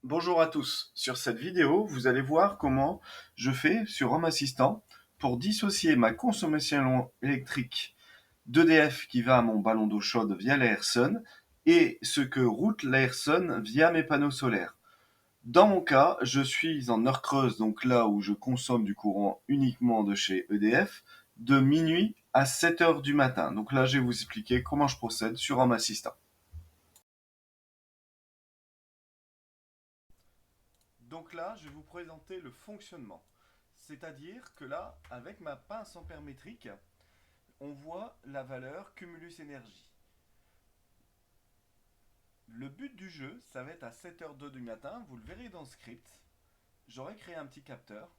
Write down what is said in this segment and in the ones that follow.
Bonjour à tous. Sur cette vidéo, vous allez voir comment je fais sur Home Assistant pour dissocier ma consommation électrique d'EDF qui va à mon ballon d'eau chaude via l'Airsun et ce que route l'Airsun via mes panneaux solaires. Dans mon cas, je suis en heure creuse, donc là où je consomme du courant uniquement de chez EDF, de minuit à 7 heures du matin. Donc là, je vais vous expliquer comment je procède sur Home Assistant. Donc là, je vais vous présenter le fonctionnement. C'est-à-dire que là, avec ma pince ampère-métrique, on voit la valeur Cumulus énergie. Le but du jeu, ça va être à 7h02 du matin, vous le verrez dans le script, j'aurai créé un petit capteur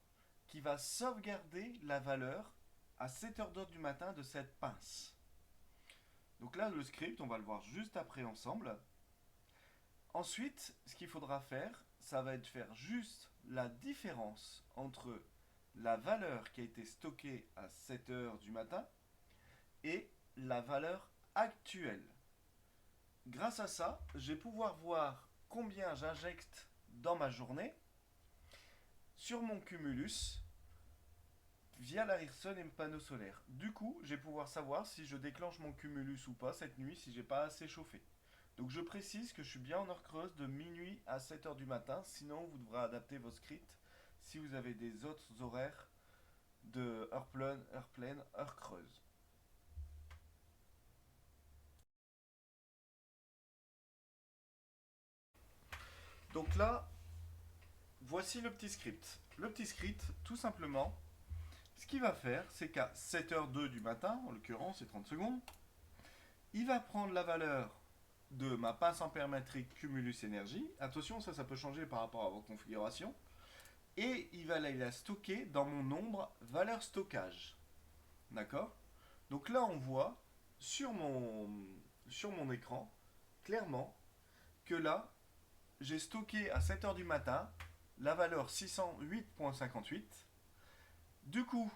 qui va sauvegarder la valeur à 7h02 du matin de cette pince. Donc là, le script, on va le voir juste après ensemble. Ensuite, ce qu'il faudra faire, ça va être faire juste la différence entre la valeur qui a été stockée à 7 heures du matin et la valeur actuelle. Grâce à ça, je vais pouvoir voir combien j'injecte dans ma journée sur mon cumulus via l'Airsun et mes panneaux solaires. Du coup, je vais pouvoir savoir si je déclenche mon cumulus ou pas cette nuit si j'ai pas assez chauffé. Donc je précise que je suis bien en heure creuse de minuit à 7 heures du matin, sinon vous devrez adapter vos scripts si vous avez des autres horaires de heure pleine, heure creuse. Donc là, voici le petit script. Le petit script, tout simplement, ce qu'il va faire, c'est qu'à 7h02 du matin, en l'occurrence c'est 30 secondes, il va prendre la valeur de ma pince ampère-métrique Cumulus énergie. Attention, ça peut changer par rapport à vos configurations. Et il va la stocker dans mon nombre valeur stockage. D'accord? Donc là, on voit sur mon écran, clairement, que là, j'ai stocké à 7h du matin la valeur 608.58. Du coup,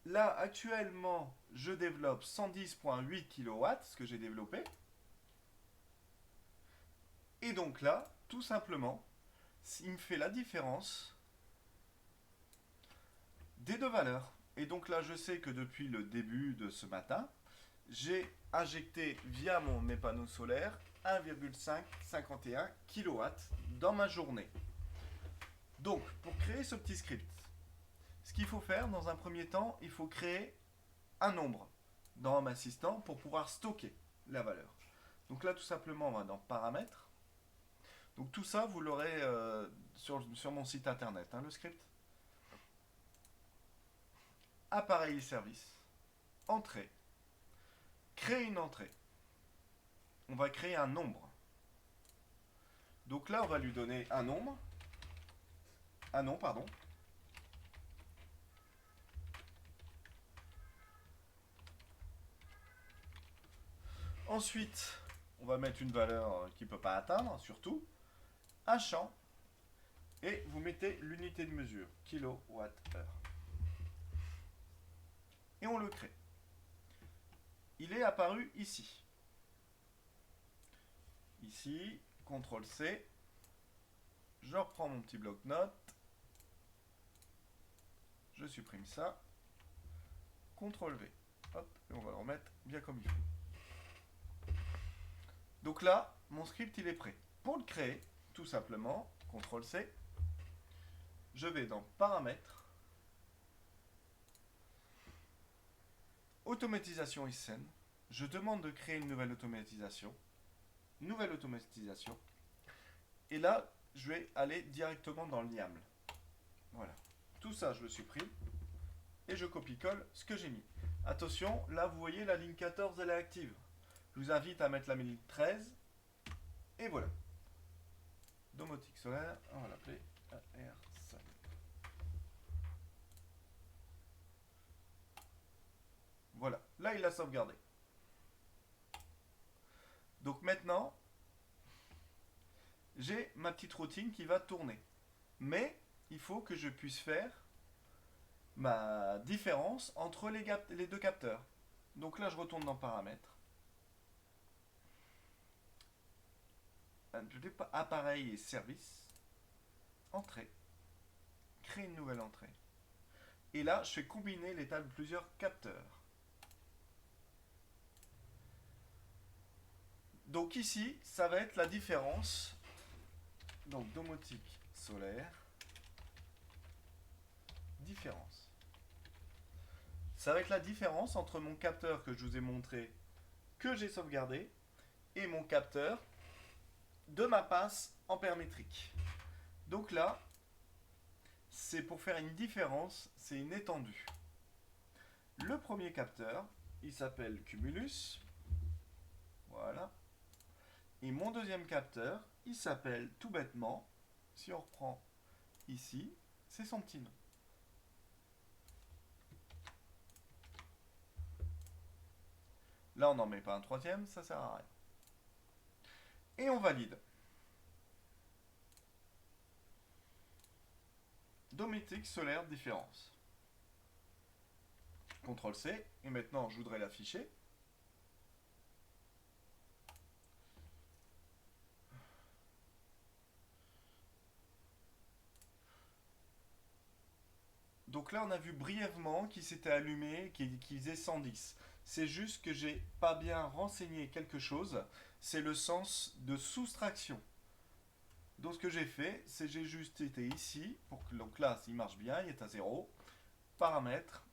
là, actuellement, je développe 110.8 kW, ce que j'ai développé. Et donc là, tout simplement, il me fait la différence des deux valeurs. Et donc là, je sais que depuis le début de ce matin, j'ai injecté via mes panneaux solaires 1,551 kW dans ma journée. Donc, pour créer ce petit script, ce qu'il faut faire dans un premier temps, il faut créer un nombre dans Home Assistant pour pouvoir stocker la valeur. Donc là, tout simplement, on va dans Paramètres. Donc tout ça, vous l'aurez sur mon site internet, hein, le script. Appareil et service. Entrée. Créer une entrée. On va créer un nombre. Donc là, on va lui donner un nombre. Un nom, pardon. Ensuite, on va mettre une valeur qu'il ne peut pas atteindre, surtout. Un champ. Et vous mettez l'unité de mesure, kilowattheure. Et on le crée. Il est apparu ici. Ici, CTRL-C. Je reprends mon petit bloc-notes. Je supprime ça. CTRL-V. Hop, et on va le remettre bien comme il faut. Donc là, mon script, il est prêt. Pour le créer, tout simplement, CTRL-C. Je vais dans Paramètres. Automatisation ISEN. Je demande de créer une nouvelle automatisation. Nouvelle automatisation. Et là, je vais aller directement dans le YAML. Voilà. Tout ça, je le supprime. Et je copie-colle ce que j'ai mis. Attention, là, vous voyez, la ligne 14, elle est active. Je vous invite à mettre la ligne 13. Et voilà. Domotique solaire, on va l'appeler AR5. Voilà. Là, il l'a sauvegardé. Donc maintenant, j'ai ma petite routine qui va tourner. Mais il faut que je puisse faire ma différence entre les deux capteurs. Donc là, je retourne dans Paramètres. appareil et service, entrée, créer une nouvelle entrée. Et là, je fais combiner l'état de plusieurs capteurs. Donc ici, ça va être la différence. Donc domotique solaire, différence. Ça va être la différence entre mon capteur que je vous ai montré, que j'ai sauvegardé, et mon capteur de ma pince ampère-métrique. Donc là, c'est pour faire une différence, c'est une étendue. Le premier capteur, il s'appelle Cumulus. Voilà. Et mon deuxième capteur, il s'appelle tout bêtement, si on reprend ici, c'est son petit nom. Là, on n'en met pas un troisième, ça sert à rien. Et on valide. Domotique solaire différence. CTRL C, et maintenant je voudrais l'afficher. Donc là, on a vu brièvement qu'il s'était allumé, qu'il faisait 110. C'est juste que j'ai pas bien renseigné quelque chose. C'est le sens de soustraction. Donc ce que j'ai fait, c'est j'ai juste été ici, pour que donc là, il marche bien, il est à 0. Paramètres,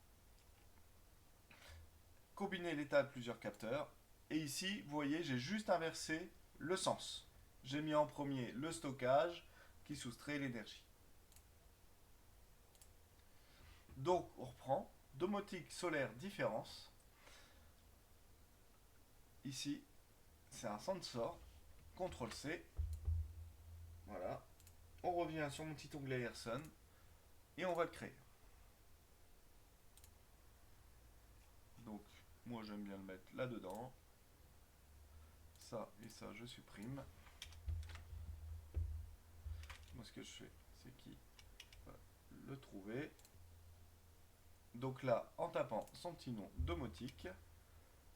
combiner l'état de plusieurs capteurs. Et ici, vous voyez, j'ai juste inversé le sens. J'ai mis en premier le stockage qui soustrait l'énergie. Donc, on reprend. Domotique solaire différence. Ici, c'est un sensor. CTRL C. Voilà. On revient sur mon petit onglet Airson. Et on va le créer. Donc, moi j'aime bien le mettre là-dedans. Ça et ça, je supprime. Moi, ce que je fais, c'est qu'il va le trouver. Donc là, en tapant son petit nom domotique,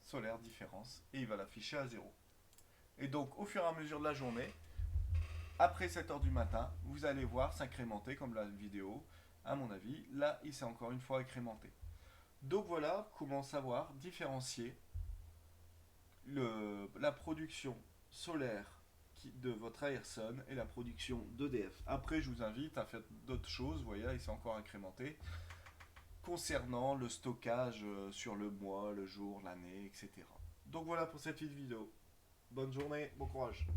solaire différence, et il va l'afficher à 0. Et donc, au fur et à mesure de la journée, après 7 heures du matin, vous allez voir s'incrémenter comme la vidéo. À mon avis, là, il s'est encore une fois incrémenté. Donc voilà comment savoir différencier la production solaire de votre Airson et la production d'EDF. Après, je vous invite à faire d'autres choses. Vous voyez, il s'est encore incrémenté concernant le stockage sur le mois, le jour, l'année, etc. Donc voilà pour cette vidéo. Bonne journée, bon courage.